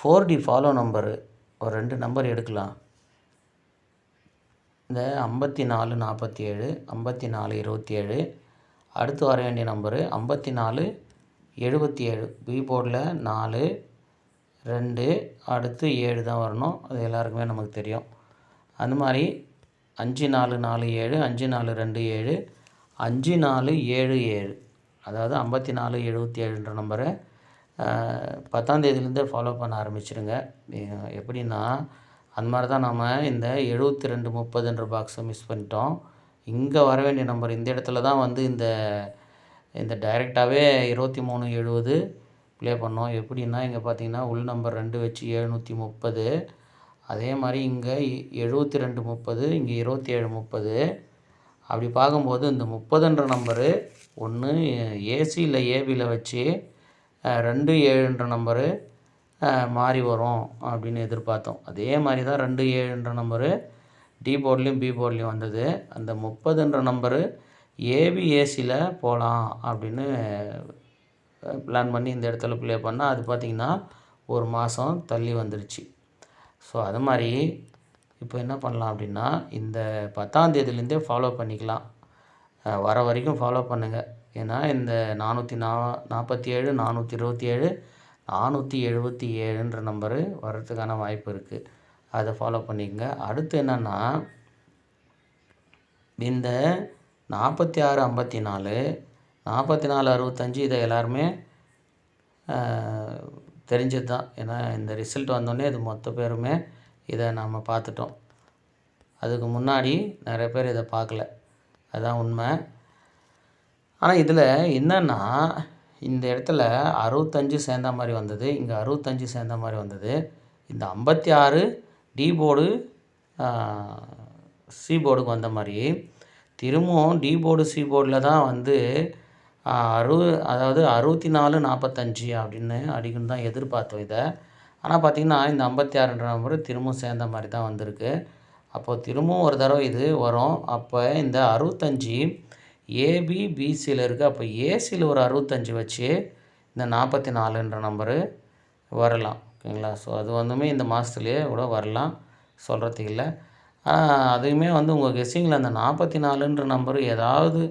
4D follow number ஒரு 2 number எடுக்கலாம். இந்த 54 47 54 27 அடுத்து வர வேண்டிய நம்பரு 54 77. பி போர்டில் 4 2 அடுத்து 7 தான் வரணும். அது எல்லாருக்குமே நமக்கு தெரியும். அந்த மாதிரி 5447 5427 5477 அதாவது 5477 நம்பரை 10ஆம் தேதியிலேருந்தே ஃபாலோ பண்ண ஆரம்பிச்சிருங்க. எப்படின்னா அந்த மாதிரி தான் நம்ம இந்த 72 30 பாக்ஸை மிஸ் பண்ணிட்டோம். இங்கே வர வேண்டிய நம்பர் இந்த இடத்துல தான் வந்து இந்த டைரெக்டாகவே 23 70 ப்ளே பண்ணோம். எப்படின்னா இங்கே பார்த்தீங்கன்னா உள் நம்பர் 2 வச்சு 730. அதே மாதிரி இங்கே 72 30 இங்கே 27 30. அப்படி பார்க்கும்போது இந்த 30 நம்பரு ஒன்று ஏசி இல்லை ஏபியில் வச்சு 2 7 நம்பரு மாறி வரும் அப்படின்னு எதிர்பார்த்தோம். அதே மாதிரி தான் 2 7 நம்பரு டி போர்ட்லேயும் பி போர்ட்லேயும் வந்தது. அந்த 30 நம்பரு ஏபி ஏசியில் போகலாம் அப்படின்னு பிளான் பண்ணி இந்த இடத்துல ப்ளே பண்ணால் அது பார்த்திங்கன்னா ஒரு மாதம் தள்ளி வந்துருச்சு. ஸோ அது மாதிரி இப்போ என்ன பண்ணலாம் அப்படின்னா இந்த 10ஆம் தேதியிலேருந்தே ஃபாலோ பண்ணிக்கலாம். வர வரைக்கும் ஃபாலோ பண்ணுங்கள். ஏன்னா இந்த 447 427 477 நம்பரு வர்றதுக்கான வாய்ப்பு இருக்குது. அதை ஃபாலோ பண்ணிக்கங்க. அடுத்து என்னென்னா இந்த 46 54 44 65 இதை எல்லாருமே தெரிஞ்சது தான். ஏன்னா இந்த ரிசல்ட் வந்தோடனே இது மொத்த பேருமே இதை நம்ம பார்த்துட்டோம். அதுக்கு முன்னாடி நிறைய பேர் இதை பார்க்கல, அதுதான் உண்மை. ஆனால் இதில் என்னென்னா இந்த இடத்துல 65 சேர்ந்த மாதிரி வந்தது, இங்கே 65 சேர்ந்த மாதிரி வந்தது. இந்த 56 டி போர்டு சி போர்டுக்கு வந்த மாதிரி திரும்பவும் டி போர்டு சி போர்டில் தான் வந்து அதாவது 64 45 அப்படின்னு அடிக்கணும் தான் எதிர்பார்த்தோம் இதை. ஆனால் பார்த்திங்கன்னா இந்த 56 நம்பர் திரும்பவும் சேர்ந்த மாதிரி தான் வந்திருக்கு. அப்போது திரும்பவும் ஒரு தடவை இது வரும். அப்போ இந்த 65 ஏபி பிசியில் இருக்குது. அப்போ ஏசியில் ஒரு 65 வச்சு இந்த 44 நம்பரு வரலாம். ஓகேங்களா? ஸோ அது வந்துமே இந்த மாதத்துலேயே கூட வரலாம், சொல்கிறதுக்கு இல்லை. அதுவுமே வந்து உங்கள் கெஸ்ஸிங்கில் அந்த 44 நம்பரு ஏதாவது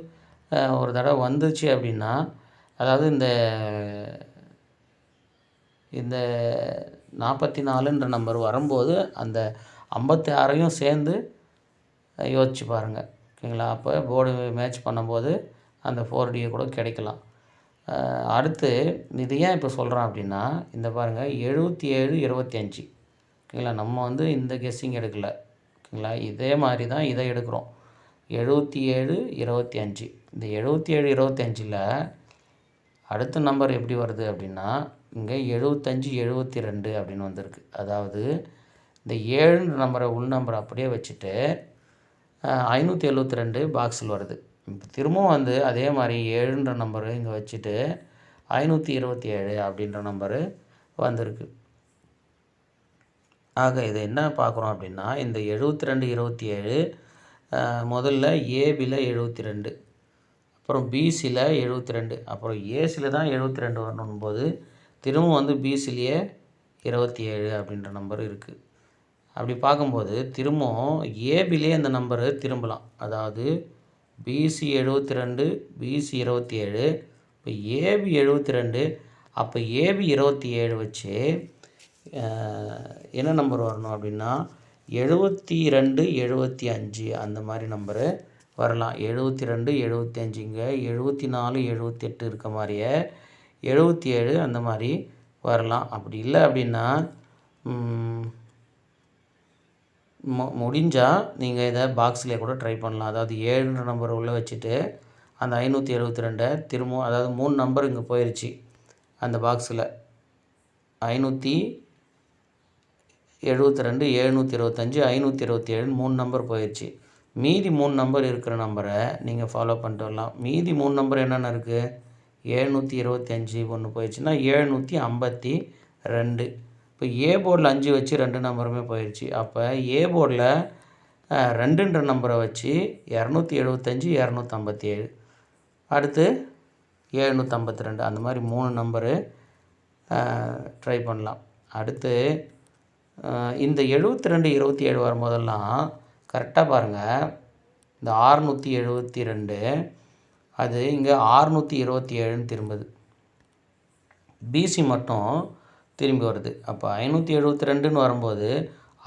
ஒரு தடவை வந்துச்சு அப்படின்னா, அதாவது இந்த 44 நம்பர் வரும்போது அந்த 56ஐயும் சேர்ந்து யோசிச்சு பாருங்கள். ஓகேங்களா? அப்போ போர்டு மேட்ச் பண்ணும்போது அந்த 4D கூட கிடைக்கலாம். அடுத்து இது ஏன் இப்போ சொல்கிறோம் அப்படின்னா, இந்த பாருங்கள் 77 25. ஓகேங்களா? நம்ம வந்து இந்த கெஸ்ஸிங் எடுக்கலை. ஓகேங்களா? இதே மாதிரி தான் இதை எடுக்கிறோம். 77 25. இந்த 77 25ல் அடுத்த நம்பர் எப்படி வருது அப்படின்னா, இங்கே 75 72 அப்படின்னு வந்திருக்கு. அதாவது இந்த 7 நம்பரை உள் நம்பரை அப்படியே வச்சுட்டு 572 பாக்ஸில் வருது. இப்போ திரும்பவும் வந்து அதே மாதிரி 7 நம்பரு இங்கே வச்சுட்டு 527 அப்படின்ற நம்பரு வந்திருக்கு. ஆக இதை என்ன பார்க்குறோம் அப்படின்னா, இந்த 72 27 முதல்ல ஏபியில் 72, அப்புறம் பிசியில் 72, அப்புறம் ஏசியில் தான் 72 வரணும்போது திரும்பவும் வந்து பிசிலேயே 27 அப்படின்ற நம்பர் இருக்குது. அப்படி பார்க்கும்போது திரும்பவும் ஏபிலே இந்த நம்பரு திரும்பலாம். அதாவது பிசி 72 பிசி 27, இப்போ ஏபி 72, அப்போ ஏபி 27 வச்சு என்ன நம்பர் வரணும் அப்படின்னா 72 75 அந்த மாதிரி நம்பரு வரலாம். 72 75ங்க 74 78 இருக்க மாதிரியே 77 அந்த மாதிரி வரலாம். அப்படி இல்லை அப்படின்னா முடிஞ்சால் நீங்கள் இதை பாக்ஸில் கூட ட்ரை பண்ணலாம். அதாவது 7 நம்பர் உள்ளே வச்சுட்டு அந்த 572 திரும்பவும், அதாவது 3 நம்பர் இங்கே போயிடுச்சு அந்த பாக்ஸில். 572 725 527 3 நம்பர் போயிடுச்சு. மீதி 3 நம்பர் இருக்கிற நம்பரை நீங்கள் ஃபாலோ பண்ணிட்டு வரலாம். மீதி 3 நம்பர் என்னென்ன இருக்குது? 725 ஒன்று போயிடுச்சுன்னா 752. இப்போ ஏ போர்டில் 5 வச்சு 2 நம்பருமே போயிடுச்சு. அப்போ ஏ போர்டில் 2ன்ற நம்பரை வச்சு 275 257 அடுத்து 752 அந்த மாதிரி 3 நம்பரு ட்ரை பண்ணலாம். அடுத்து இந்த 72 27 வரும்போதெல்லாம் கரெக்டாக பாருங்கள். இந்த 672 அது இங்கே 627ன்னு திரும்புது. பிசி மட்டும் திரும்பி வருது. அப்போ 572ன்னு வரும்போது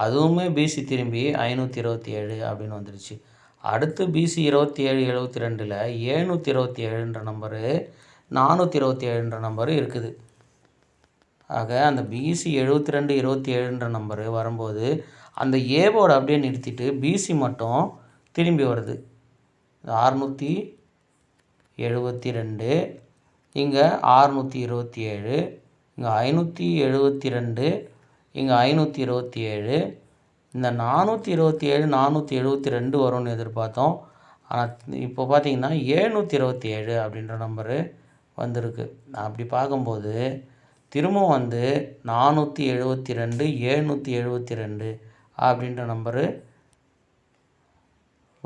அதுவுமே பிசி திரும்பி 527 அப்படின்னு வந்துடுச்சு. அடுத்து பிசி 27 72ல் 727ன்ற நம்பரு 427ன்ற நம்பரு இருக்குது. ஆக அந்த பிசி 72 27ன்ற நம்பரு வரும்போது அந்த ஏவோடு அப்படியே நிறுத்திட்டு பிசி மட்டும் திரும்பி வருது. 672 இங்கே 627 இங்கே 572 இங்கே 527 இந்த 427 472 வரும்னு எதிர்பார்த்தோம். ஆனால் இப்போ பார்த்திங்கன்னா 727 அப்படின்ற நம்பரு வந்திருக்கு. அப்படி பார்க்கும்போது திரும்பவும் வந்து 472 772 அப்படின்ற நம்பரு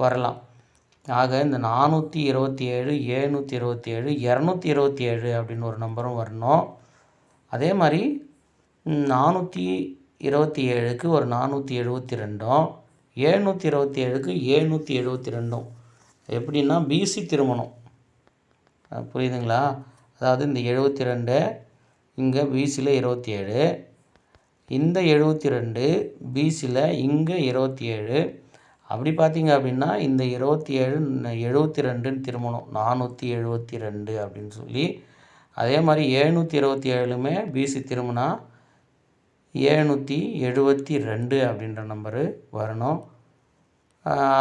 வரலாம். ஆக இந்த 427 727 227 அப்படின்னு ஒரு நம்பரும் வரணும். அதே மாதிரி 427க்கு ஒரு 472ம் 727க்கு 772ம் எப்படின்னா பிசி திரும்பணும். புரியுதுங்களா? அதாவது இந்த 72 இங்கே பிசியில் 27 இந்த 72 பிசியில் இங்கே 27 அப்படி பார்த்தீங்க அப்படின்னா இந்த 27 72ன்னு திரும்பணும் 472 அப்படின்னு சொல்லி. அதே மாதிரி 727லுமே பிசி திரும்பினா 772 அப்படின்ற நம்பரு வரணும்.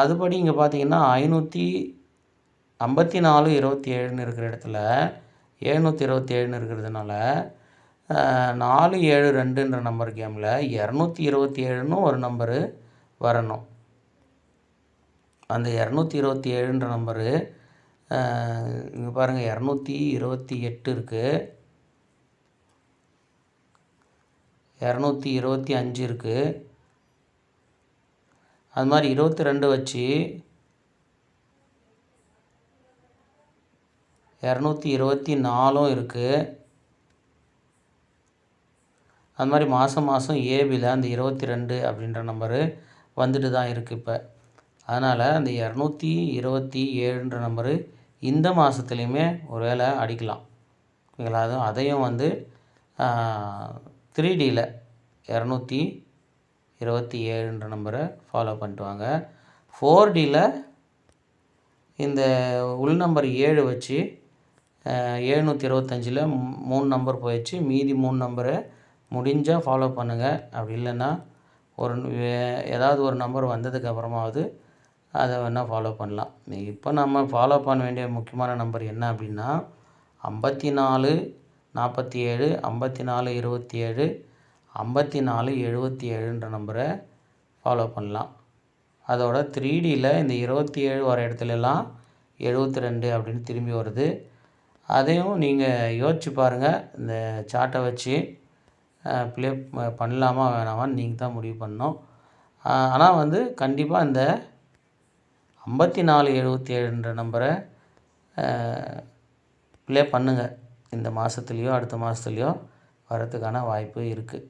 அதுபடி இங்கே பார்த்தீங்கன்னா 554 27ன்னு இருக்கிற இடத்துல 727ன்னு இருக்கிறதுனால 472ன்ற நம்பர் கேமில் 227ன்னு ஒரு நம்பரு வரணும். அந்த 227ன்ற நம்பரு இங்கே பாருங்கள் 228 இருக்குது, 225 இருக்குது. அது மாதிரி 22 வச்சு 224 இருக்குது. அது மாதிரி மாதம் ஏபியில் அந்த 22 அப்படின்ற நம்பரு வந்துட்டு தான் இருக்குது இப்போ. அதனால் அந்த 227ன்ற நம்பரு இந்த மாதத்துலேயுமே ஒரு வேளை அடிக்கலாம். ஓகேங்களா? அதையும் வந்து 3Dயில் 227ன்ற நம்பரை ஃபாலோ பண்ணிட்டு வாங்க. 4Dயில் இந்த உள் நம்பர் 7 வச்சு 725ல் 3 நம்பர் போயிடுச்சு. மீதி 3 நம்பரை முடிஞ்சால் ஃபாலோ பண்ணுங்கள். அப்படி இல்லைன்னா ஏதாவது ஒரு நம்பர் வந்ததுக்கப்புறமாவது அதை வேணால் ஃபாலோ பண்ணலாம். இப்போ நம்ம ஃபாலோ பண்ண வேண்டிய முக்கியமான நம்பர் என்ன அப்படின்னா 54 47 54 27 54 77ன்ற நம்பரை ஃபாலோ பண்ணலாம். அதோட 3Dயில் இந்த 27 வர இடத்துலலாம் 72 அப்படின்னு திரும்பி வருது. அதையும் நீங்கள் யோசிச்சு பாருங்கள். இந்த சார்ட்டை வச்சு ப்ளே பண்ணலாமா வேணாமான்னு நீங்கள் தான் முடிவு பண்ணணும். ஆனால் வந்து கண்டிப்பாக இந்த 54 77ன்ற நம்பரை ப்ளே பண்ணுங்கள். இந்த மாதத்துலேயோ அடுத்த மாதத்துலேயோ வரத்துக்கான வாய்ப்பு இருக்குது.